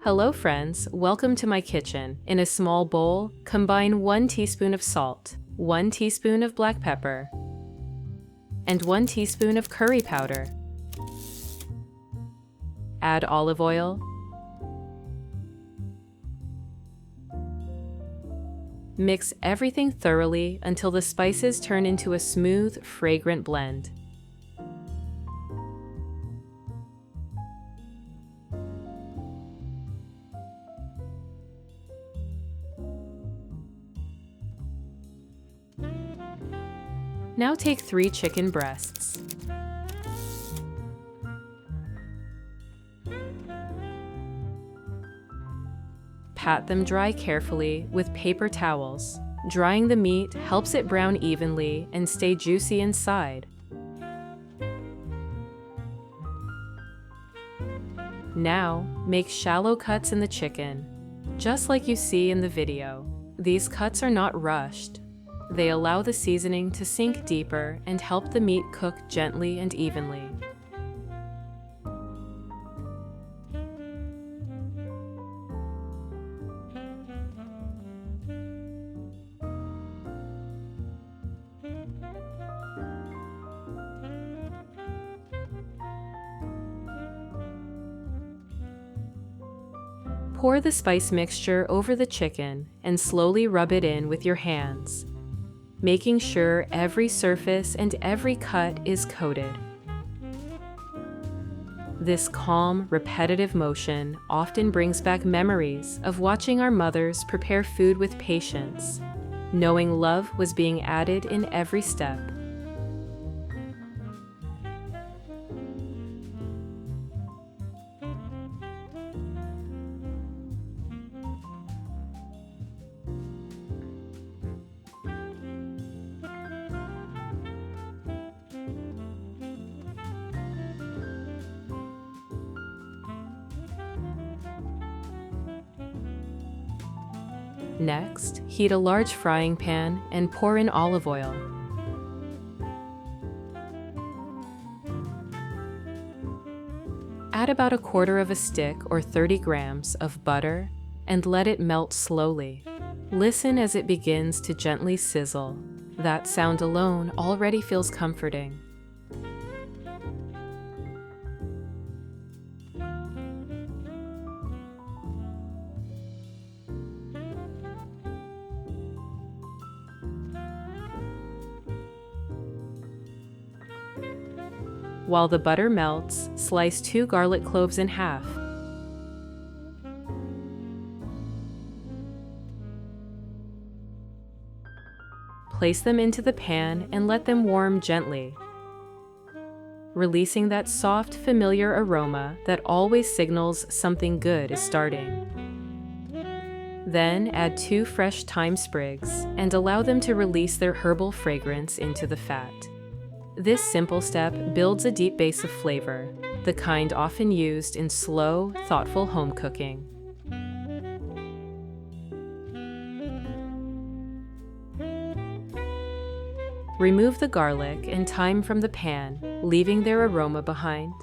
Hello friends, welcome to my kitchen. In a small bowl, combine 1 teaspoon of salt, 1 teaspoon of black pepper, and 1 teaspoon of curry powder. Add olive oil, mix everything thoroughly until the spices turn into a smooth, fragrant blend. Now take 3 chicken breasts. Pat them dry carefully with paper towels. Drying the meat helps it brown evenly and stay juicy inside. Now, make shallow cuts in the chicken, just like you see in the video. These cuts are not rushed. They allow the seasoning to sink deeper and help the meat cook gently and evenly. Pour the spice mixture over the chicken and slowly rub it in with your hands, making sure every surface and every cut is coated. This calm, repetitive motion often brings back memories of watching our mothers prepare food with patience, knowing love was being added in every step. Next, heat a large frying pan and pour in olive oil. Add about 1/4 of a stick or 30 grams of butter and let it melt slowly. Listen as it begins to gently sizzle. That sound alone already feels comforting. While the butter melts, slice 2 garlic cloves in half. Place them into the pan and let them warm gently, releasing that soft, familiar aroma that always signals something good is starting. Then add 2 fresh thyme sprigs and allow them to release their herbal fragrance into the fat. This simple step builds a deep base of flavor, the kind often used in slow, thoughtful home cooking. Remove the garlic and thyme from the pan, leaving their aroma behind.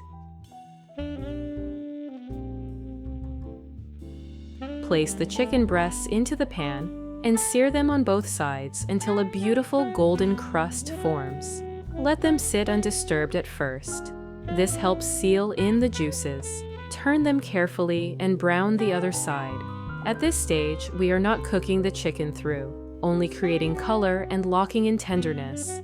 Place the chicken breasts into the pan and sear them on both sides until a beautiful golden crust forms. Let them sit undisturbed at first. This helps seal in the juices. Turn them carefully and brown the other side. At this stage, we are not cooking the chicken through, only creating color and locking in tenderness.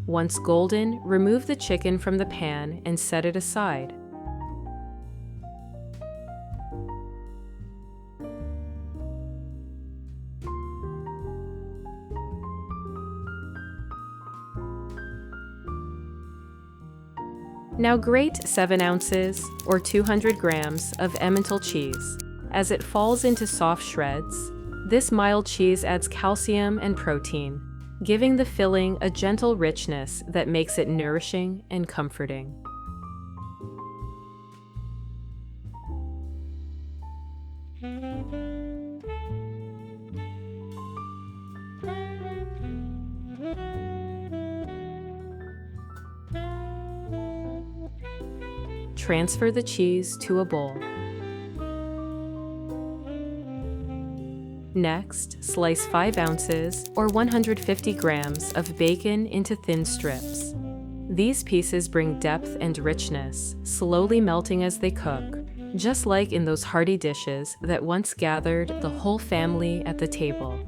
Once golden, remove the chicken from the pan and set it aside. Now grate 7 ounces or 200 grams of Emmental cheese. As it falls into soft shreds, this mild cheese adds calcium and protein, giving the filling a gentle richness that makes it nourishing and comforting. Transfer the cheese to a bowl. Next, slice 5 ounces or 150 grams of bacon into thin strips. These pieces bring depth and richness, slowly melting as they cook, just like in those hearty dishes that once gathered the whole family at the table.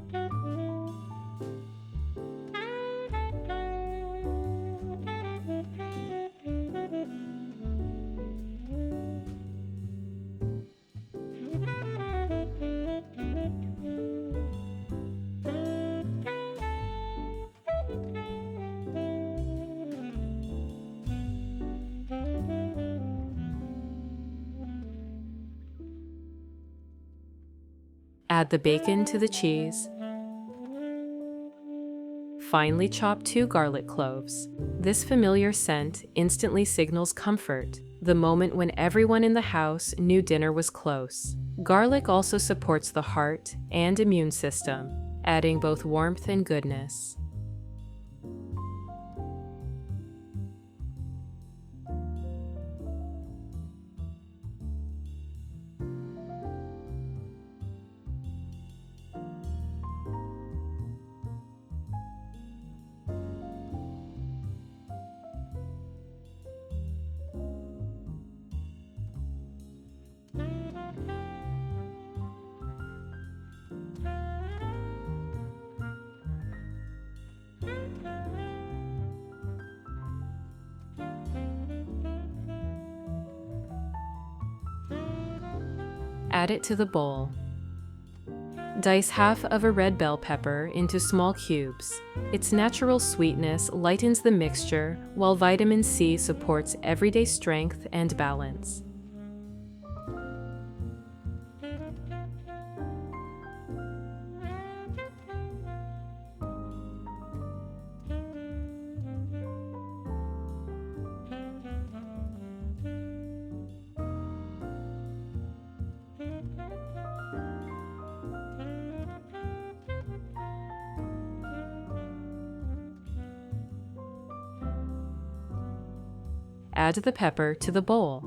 Add the bacon to the cheese. Finely chop 2 garlic cloves. This familiar scent instantly signals comfort, the moment when everyone in the house knew dinner was close. Garlic also supports the heart and immune system, adding both warmth and goodness. Add it to the bowl. Dice half of a red bell pepper into small cubes. Its natural sweetness lightens the mixture, while vitamin C supports everyday strength and balance. Add the pepper to the bowl.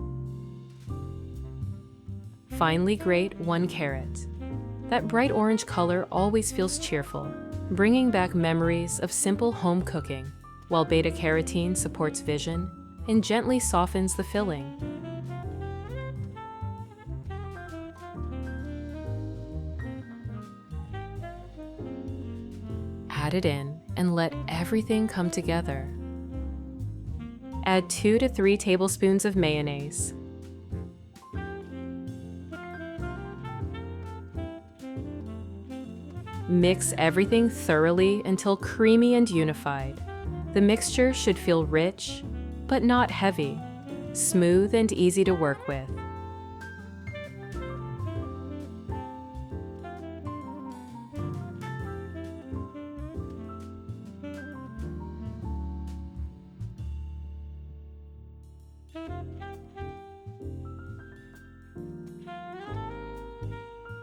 Finely grate 1 carrot. That bright orange color always feels cheerful, bringing back memories of simple home cooking, while beta-carotene supports vision and gently softens the filling. Add it in and let everything come together. Add 2 to 3 tablespoons of mayonnaise. Mix everything thoroughly until creamy and unified. The mixture should feel rich, but not heavy, smooth and easy to work with.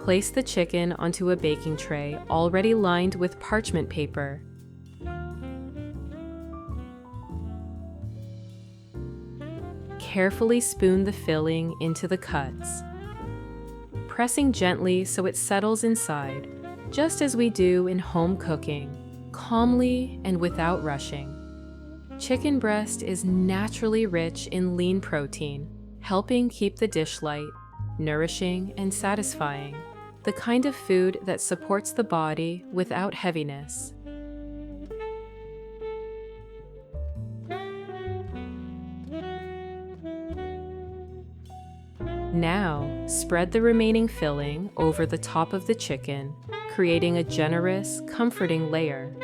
Place the chicken onto a baking tray already lined with parchment paper. Carefully spoon the filling into the cuts, pressing gently so it settles inside, just as we do in home cooking, calmly and without rushing. Chicken breast is naturally rich in lean protein, helping keep the dish light, nourishing, and satisfying. The kind of food that supports the body without heaviness. Now, spread the remaining filling over the top of the chicken, creating a generous, comforting layer.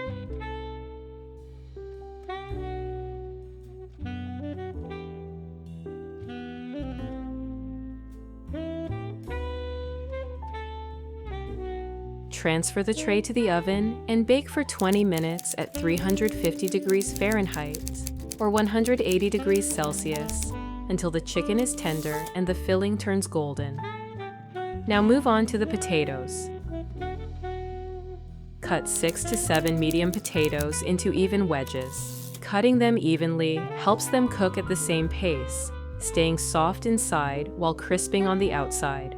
Transfer the tray to the oven and bake for 20 minutes at 350 degrees Fahrenheit or 180 degrees Celsius until the chicken is tender and the filling turns golden. Now move on to the potatoes. Cut 6 to 7 medium potatoes into even wedges. Cutting them evenly helps them cook at the same pace, staying soft inside while crisping on the outside.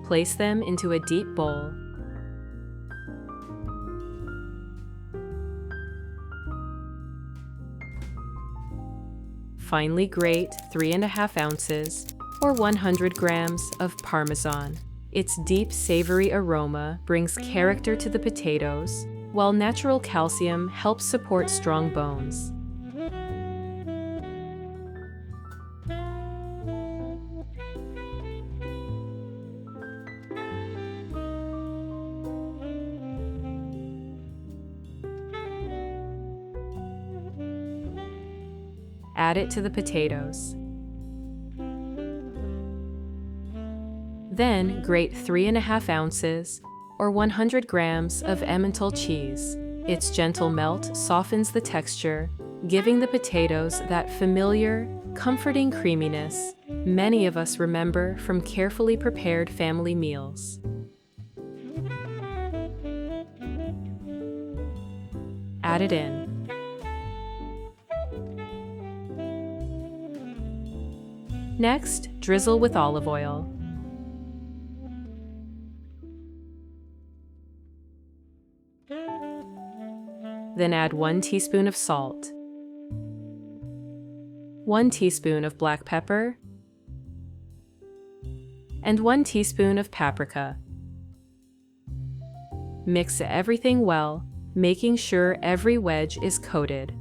Place them into a deep bowl. Finely grate 3½ ounces or 100 grams of Parmesan. Its deep, savory aroma brings character to the potatoes, while natural calcium helps support strong bones. Add it to the potatoes. Then grate 3½ ounces or 100 grams of Emmental cheese. Its gentle melt softens the texture, giving the potatoes that familiar, comforting creaminess many of us remember from carefully prepared family meals. Add it in. Next, drizzle with olive oil. Then add 1 teaspoon of salt, 1 teaspoon of black pepper, and 1 teaspoon of paprika. Mix everything well, making sure every wedge is coated.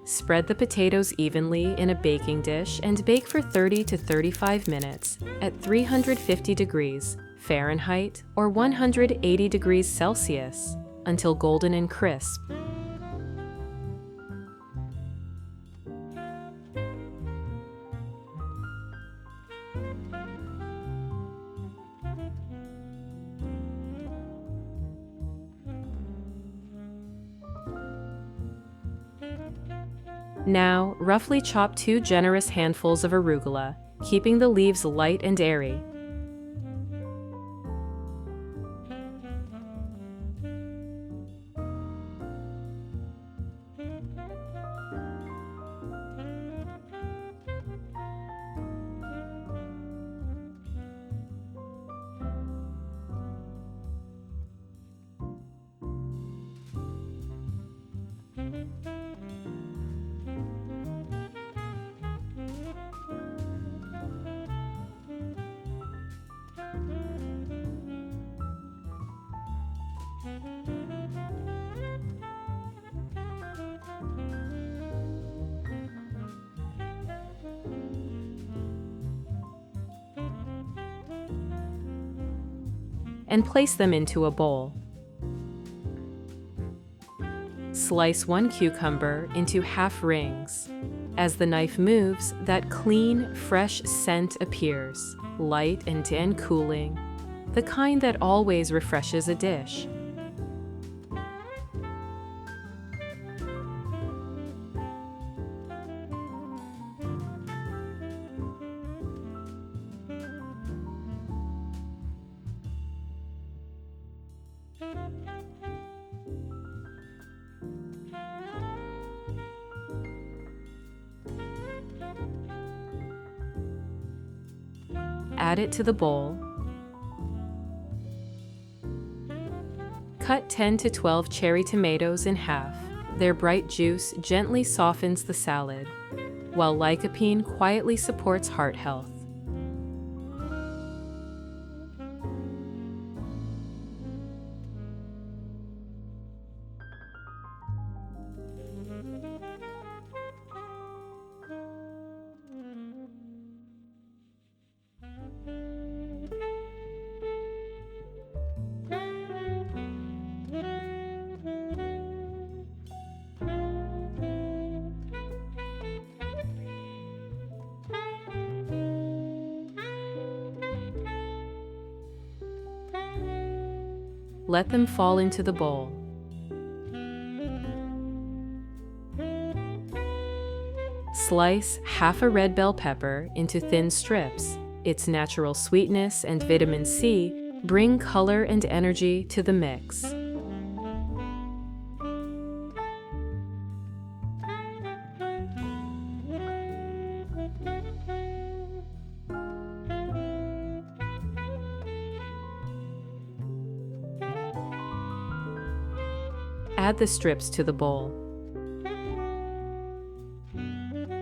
Spread the potatoes evenly in a baking dish and bake for 30 to 35 minutes at 350 degrees Fahrenheit or 180 degrees Celsius until golden and crisp. Now, roughly chop 2 generous handfuls of arugula, keeping the leaves light and airy. And place them into a bowl. Slice 1 cucumber into half rings. As the knife moves, that clean, fresh scent appears, light and cooling, the kind that always refreshes a dish. Add it to the bowl. Cut 10 to 12 cherry tomatoes in half. Their bright juice gently softens the salad, while lycopene quietly supports heart health. Let them fall into the bowl. Slice half a red bell pepper into thin strips. Its natural sweetness and vitamin C bring color and energy to the mix. Add the strips to the bowl.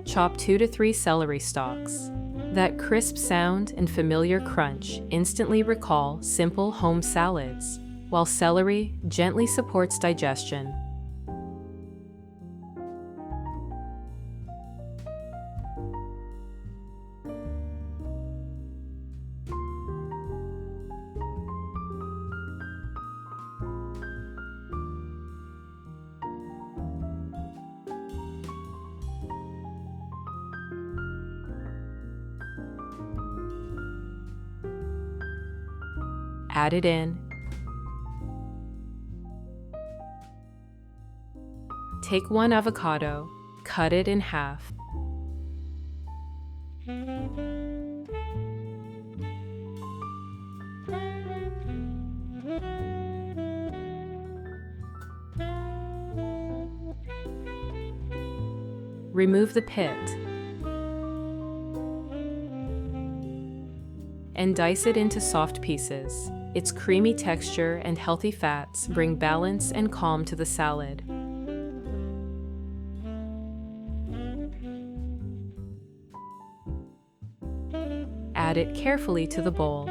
Chop 2 to 3 celery stalks. That crisp sound and familiar crunch instantly recall simple home salads, while celery gently supports digestion. Add it in. Take 1 avocado, cut it in half. Remove the pit and dice it into soft pieces. Its creamy texture and healthy fats bring balance and calm to the salad. Add it carefully to the bowl.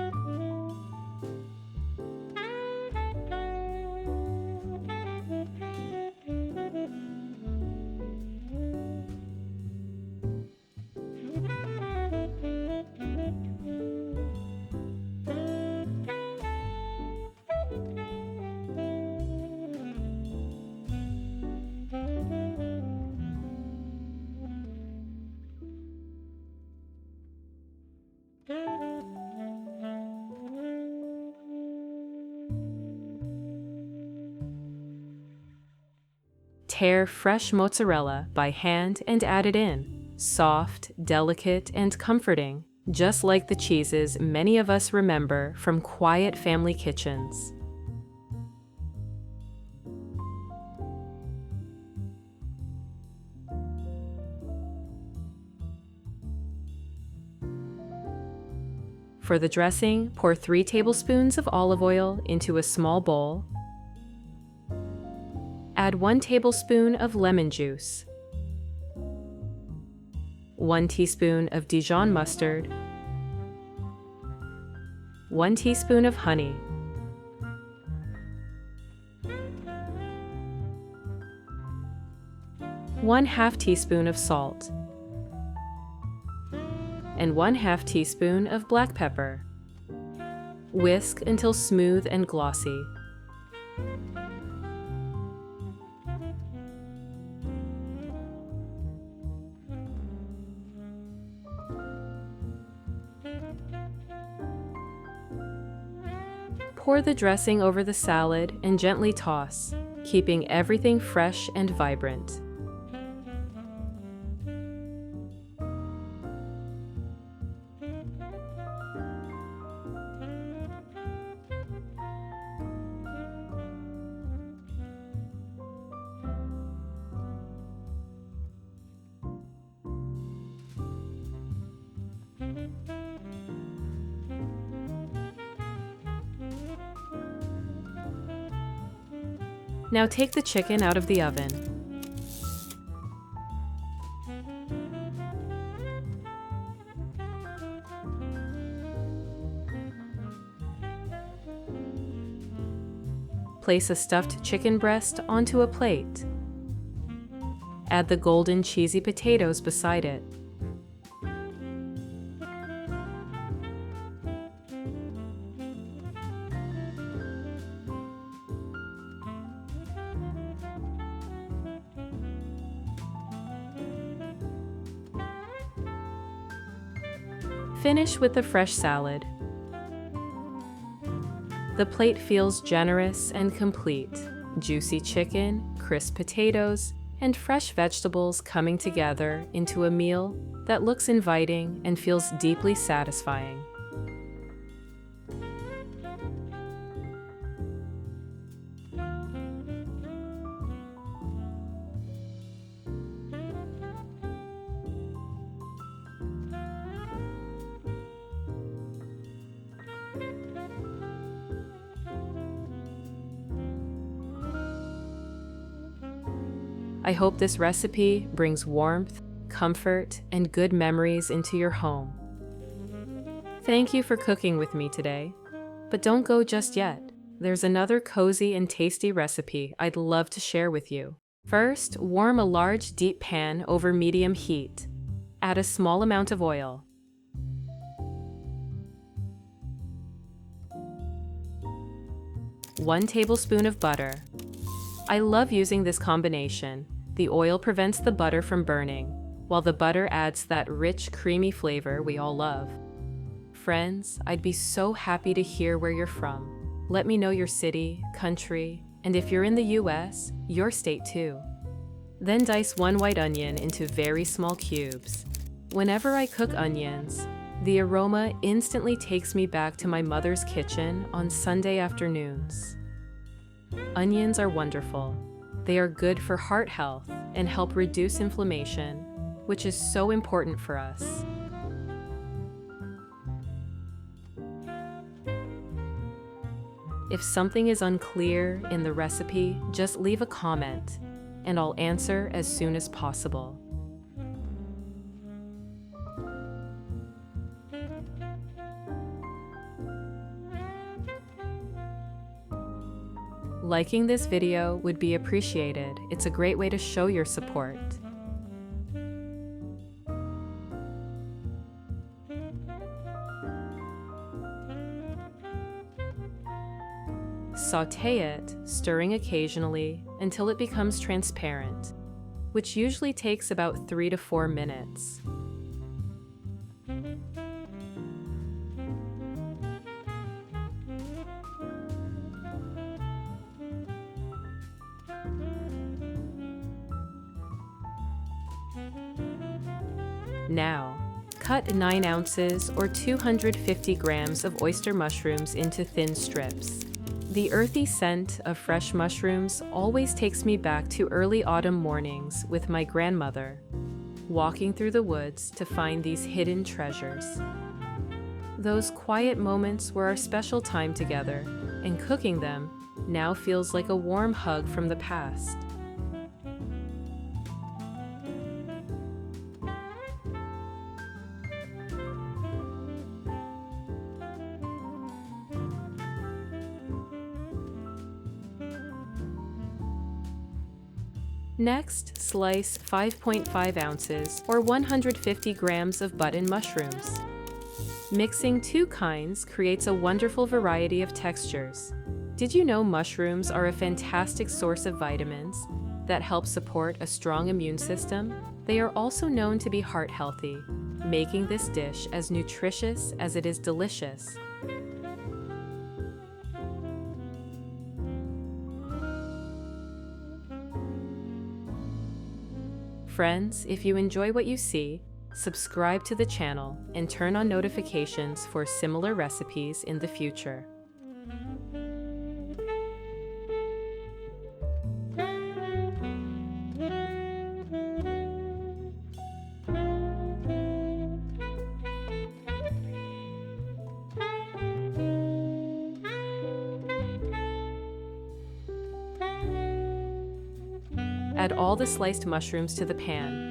Tear fresh mozzarella by hand and add it in. Soft, delicate, and comforting, just like the cheeses many of us remember from quiet family kitchens. For the dressing, pour 3 tablespoons of olive oil into a small bowl. Add 1 tablespoon of lemon juice, 1 teaspoon of Dijon mustard, 1 teaspoon of honey, ½ teaspoon of salt, and 1/2 teaspoon of black pepper. Whisk until smooth and glossy. Pour the dressing over the salad and gently toss, keeping everything fresh and vibrant. Now take the chicken out of the oven. Place a stuffed chicken breast onto a plate. Add the golden cheesy potatoes beside it. Finish with the fresh salad. The plate feels generous and complete. Juicy chicken, crisp potatoes, and fresh vegetables coming together into a meal that looks inviting and feels deeply satisfying. I hope this recipe brings warmth, comfort, and good memories into your home. Thank you for cooking with me today. But don't go just yet. There's another cozy and tasty recipe I'd love to share with you. First, warm a large deep pan over medium heat. Add a small amount of oil. One tablespoon of butter. I love using this combination. The oil prevents the butter from burning, while the butter adds that rich, creamy flavor we all love. Friends, I'd be so happy to hear where you're from. Let me know your city, country, and if you're in the US, your state too. Then dice one white onion into very small cubes. Whenever I cook onions, the aroma instantly takes me back to my mother's kitchen on Sunday afternoons. Onions are wonderful. They are good for heart health and help reduce inflammation, which is so important for us. If something is unclear in the recipe, just leave a comment, and I'll answer as soon as possible. Liking this video would be appreciated. It's a great way to show your support. Sauté it, stirring occasionally until it becomes transparent, which usually takes about 3 to 4 minutes. Now, cut 9 ounces or 250 grams of oyster mushrooms into thin strips. The earthy scent of fresh mushrooms always takes me back to early autumn mornings with my grandmother, walking through the woods to find these hidden treasures. Those quiet moments were our special time together, and cooking them now feels like a warm hug from the past. Next, slice 5.5 ounces or 150 grams of button mushrooms. Mixing 2 kinds creates a wonderful variety of textures. Did you know mushrooms are a fantastic source of vitamins that help support a strong immune system? They are also known to be heart healthy, making this dish as nutritious as it is delicious. Friends, if you enjoy what you see, subscribe to the channel and turn on notifications for similar recipes in the future. Add all the sliced mushrooms to the pan.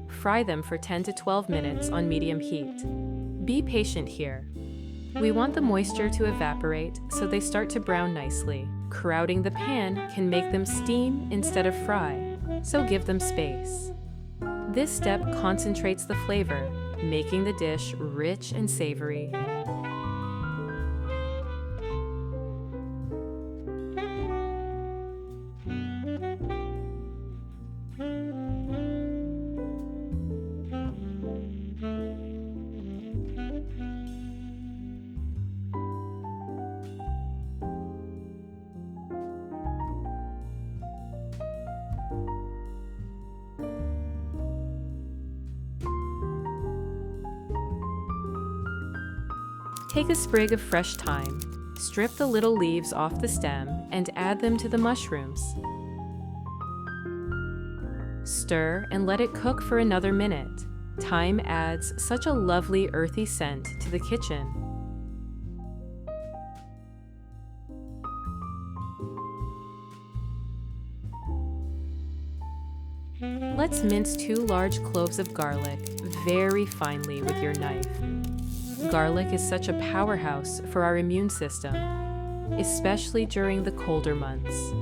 Fry them for 10 to 12 minutes on medium heat. Be patient here. We want the moisture to evaporate so they start to brown nicely. Crowding the pan can make them steam instead of fry, so give them space. This step concentrates the flavor, making the dish rich and savory. Take a sprig of fresh thyme, strip the little leaves off the stem, and add them to the mushrooms. Stir and let it cook for another minute. Thyme adds such a lovely earthy scent to the kitchen. Let's mince 2 large cloves of garlic very finely with your knife. Garlic is such a powerhouse for our immune system, especially during the colder months.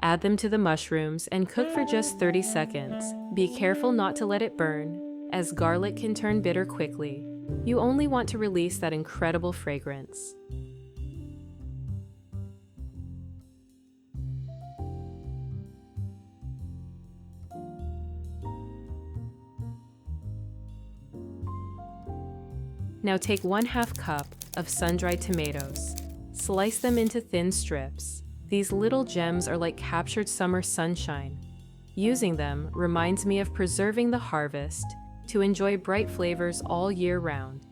Add them to the mushrooms and cook for just 30 seconds. Be careful not to let it burn, as garlic can turn bitter quickly. You only want to release that incredible fragrance. Now take 1/2 cup of sun-dried tomatoes. Slice them into thin strips. These little gems are like captured summer sunshine. Using them reminds me of preserving the harvest to enjoy bright flavors all year round.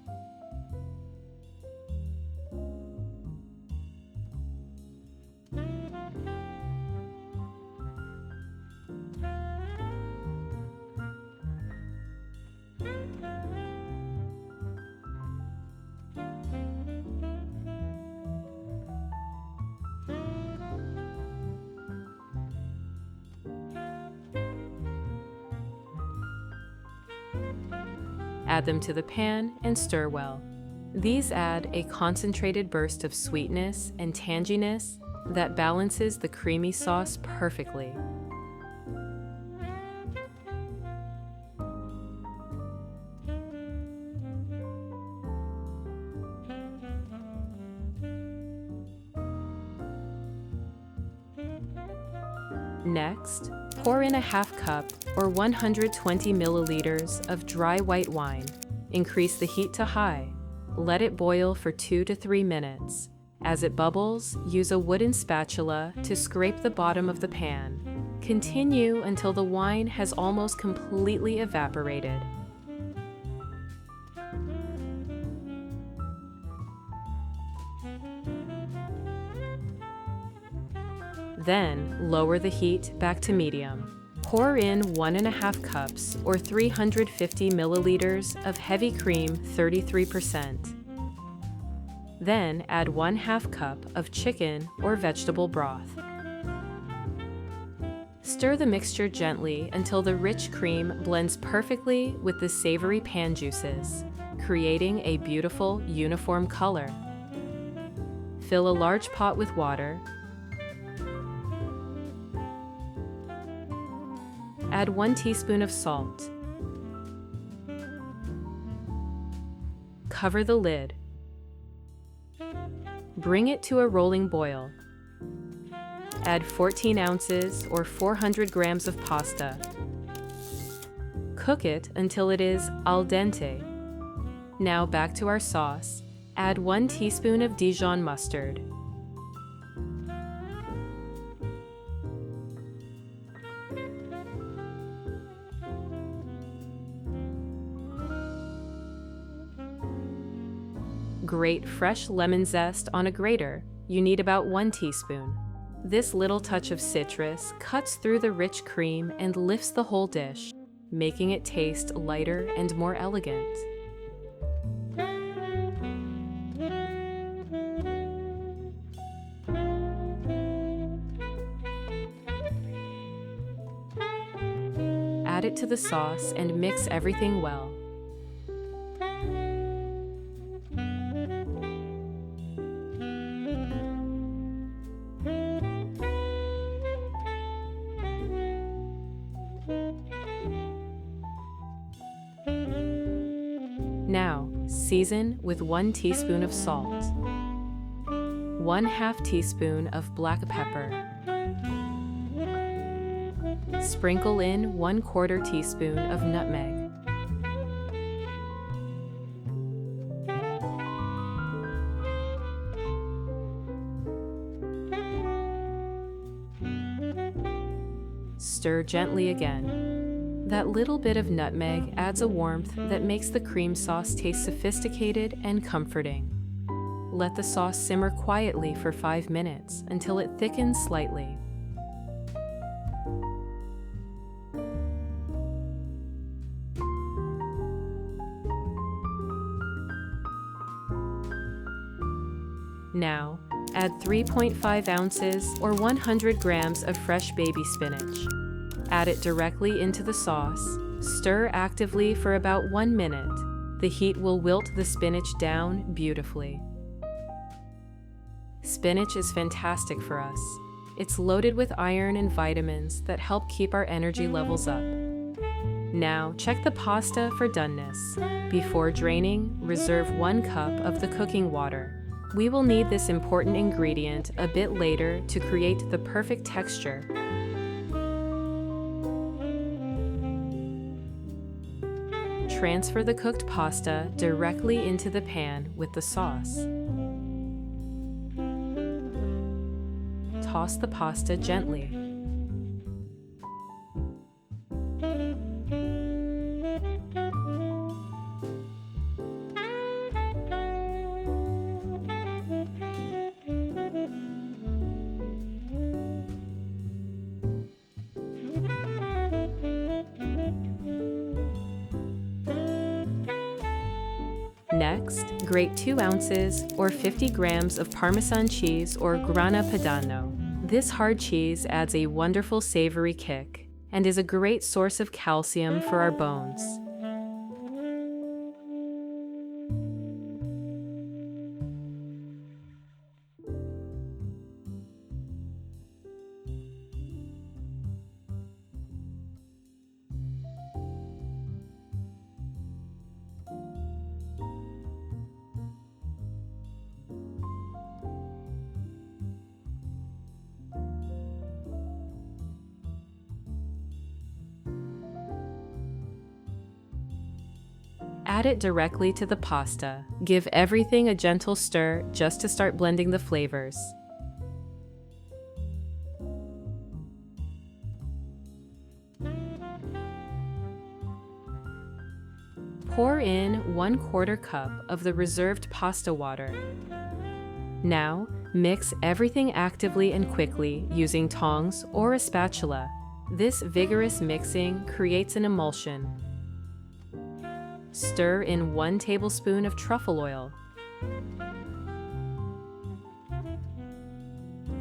Add them to the pan and stir well. These add a concentrated burst of sweetness and tanginess that balances the creamy sauce perfectly. Next, pour in a 1/2 cup or 120 milliliters of dry white wine. Increase the heat to high. Let it boil for 2 to 3 minutes. As it bubbles, use a wooden spatula to scrape the bottom of the pan. Continue until the wine has almost completely evaporated. Then, lower the heat back to medium. Pour in 1.5 cups or 350 milliliters of heavy cream 33%. Then add 1/2 cup of chicken or vegetable broth. Stir the mixture gently until the rich cream blends perfectly with the savory pan juices, creating a beautiful, uniform color. Fill a large pot with water. Add 1 teaspoon of salt. Cover the lid. Bring it to a rolling boil. Add 14 ounces or 400 grams of pasta. Cook it until it is al dente. Now back to our sauce. Add 1 teaspoon of Dijon mustard. Grate fresh lemon zest on a grater. You need about 1 teaspoon. This little touch of citrus cuts through the rich cream and lifts the whole dish, making it taste lighter and more elegant. Add it to the sauce and mix everything well. Season with 1 teaspoon of salt, 1/2 teaspoon of black pepper. Sprinkle in 1/4 teaspoon of nutmeg. Stir gently again. That little bit of nutmeg adds a warmth that makes the cream sauce taste sophisticated and comforting. Let the sauce simmer quietly for 5 minutes until it thickens slightly. Now, add 3.5 ounces or 100 grams of fresh baby spinach. Add it directly into the sauce. Stir actively for about 1 minute. The heat will wilt the spinach down beautifully. Spinach is fantastic for us. It's loaded with iron and vitamins that help keep our energy levels up. Now, check the pasta for doneness. Before draining, reserve 1 cup of the cooking water. We will need this important ingredient a bit later to create the perfect texture. Transfer the cooked pasta directly into the pan with the sauce. Toss the pasta gently. Next, grate 2 ounces or 50 grams of Parmesan cheese or Grana Padano. This hard cheese adds a wonderful savory kick and is a great source of calcium for our bones. Add it directly to the pasta. Give everything a gentle stir just to start blending the flavors. Pour in 1/4 cup of the reserved pasta water. Now, mix everything actively and quickly using tongs or a spatula. This vigorous mixing creates an emulsion. Stir in 1 tablespoon of truffle oil.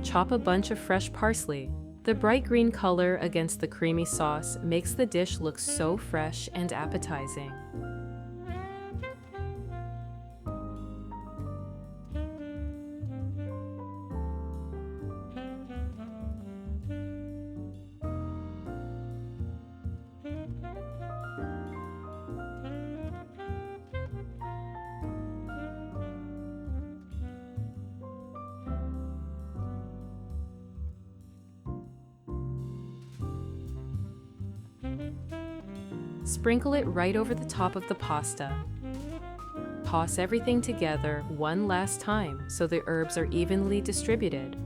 Chop a bunch of fresh parsley. The bright green color against the creamy sauce makes the dish look so fresh and appetizing. Sprinkle it right over the top of the pasta. Toss everything together one last time so the herbs are evenly distributed.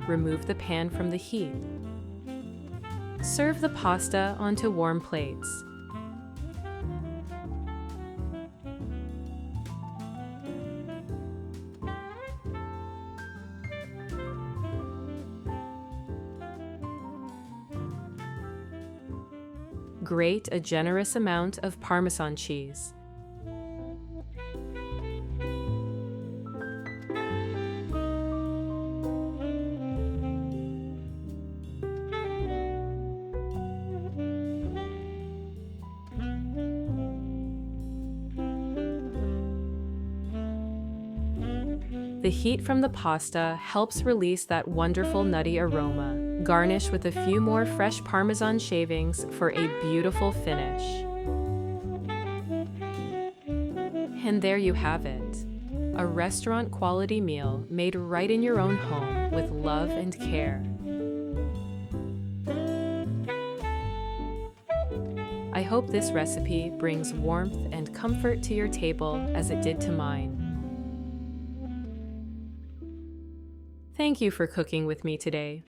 Remove the pan from the heat. Serve the pasta onto warm plates. Grate a generous amount of Parmesan cheese. The heat from the pasta helps release that wonderful nutty aroma. Garnish with a few more fresh Parmesan shavings for a beautiful finish. And there you have it. A restaurant-quality meal made right in your own home with love and care. I hope this recipe brings warmth and comfort to your table as it did to mine. Thank you for cooking with me today.